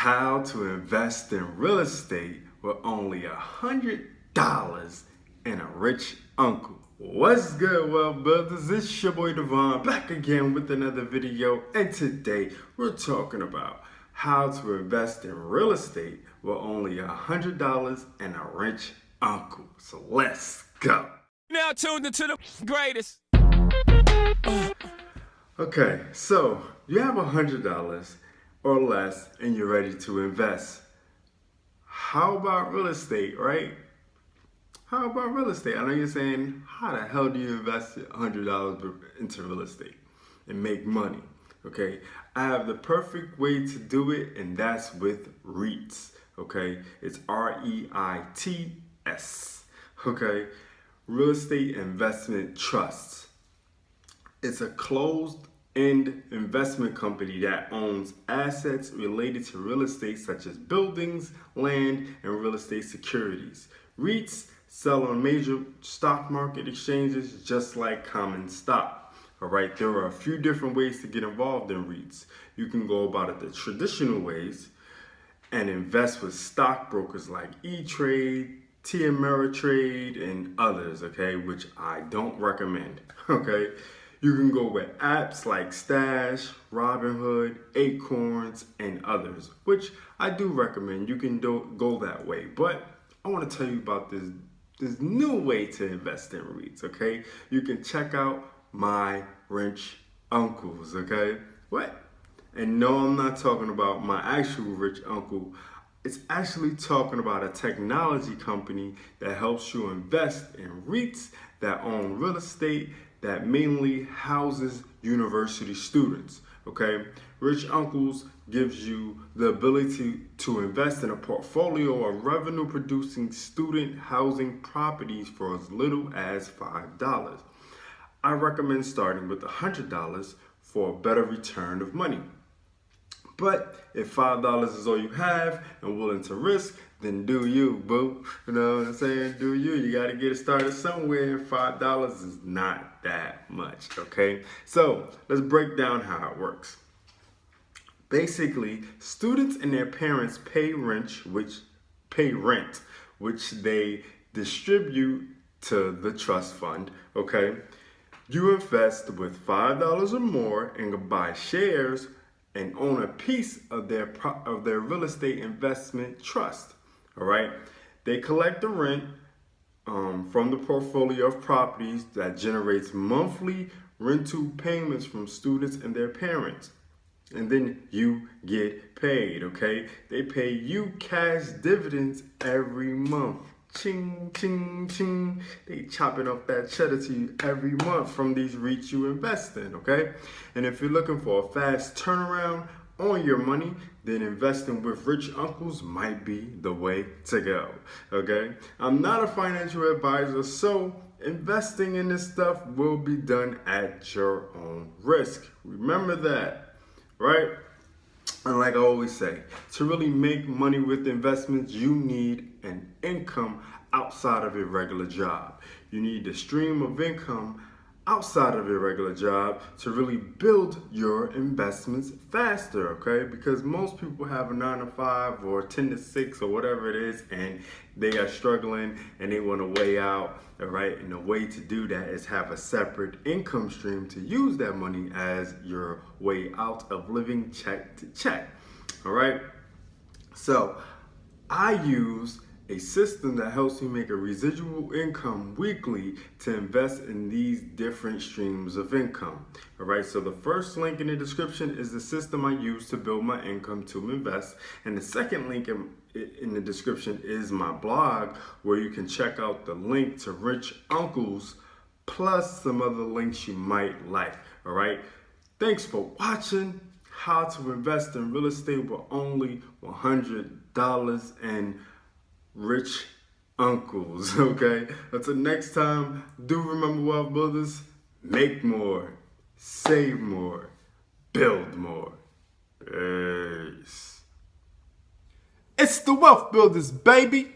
How to invest in real estate with only $100 and a rich uncle. What's good, Wealthbuilderz? It's your boy DeVaughn back again with another video, and today we're talking about how to invest in real estate with only $100 and a rich uncle. So let's go. Now tuned into the greatest. Okay, so you have $100 or less and you're ready to invest. How about real estate, right? How about real estate? I know you're saying, how the hell do you invest $100 into real estate and make money? Okay, I have the perfect way to do it, and that's with REITs. Okay, it's REITs. Okay, real estate investment trusts. It's a closed-end investment company that owns assets related to real estate such as buildings, land, and real estate securities. REITs sell on major stock market exchanges just like common stock. All right, there are a few different ways to get involved in REITs. You can go about it the traditional ways and invest with stockbrokers like E-Trade, T-Ameritrade, and others, okay, which I don't recommend, okay? You can go with apps like Stash, Robinhood, Acorns, and others, which I do recommend. You can go that way. But I want to tell you about this new way to invest in REITs, okay? You can check out My Rich Uncles, okay? What? And no, I'm not talking about my actual rich uncle. It's actually talking about a technology company that helps you invest in REITs that own real estate that mainly houses university students, okay? Rich Uncles gives you the ability to invest in a portfolio of revenue-producing student housing properties for as little as $5. I recommend starting with $100 for a better return of money. But if $5 is all you have and willing to risk, then do you, boo. You know what I'm saying? Do you. You got to get it started somewhere, and $5 is not that much, okay? So let's break down how it works. Basically, students and their parents pay rent, which they distribute to the trust fund, okay? You invest with $5 or more and buy shares and own a piece of their real estate investment trust. All right, they collect the rent from the portfolio of properties that generates monthly rental payments from students and their parents, and then you get paid. Okay, they pay you cash dividends every month. Ching, ching, ching. They chopping off that cheddar to you every month from these REITs you invest in, okay? And if you're looking for a fast turnaround on your money, then investing with rich uncles might be the way to go, okay? I'm not a financial advisor, so investing in this stuff will be done at your own risk. Remember that, right? And like I always say, to really make money with investments, you need an income outside of your regular job. You need a stream of income outside of your regular job to really build your investments faster, okay? Because most people have a 9-to-5 or 10-to-6 or whatever it is, and they are struggling and they want to way out, all right? And the way to do that is have a separate income stream to use that money as your way out of living check to check, all right? So I use a system that helps you make a residual income weekly to invest in these different streams of income. All right, so the first link in the description is the system I use to build my income to invest. And the second link in the description is my blog, where you can check out the link to Rich Uncles plus some other links you might like. All right, thanks for watching How to Invest in Real Estate with Only $100 and Rich Uncles, okay? Until next time, do remember, Wealthbuilderz, make more, save more, build more. Peace. It's the Wealthbuilderz, baby.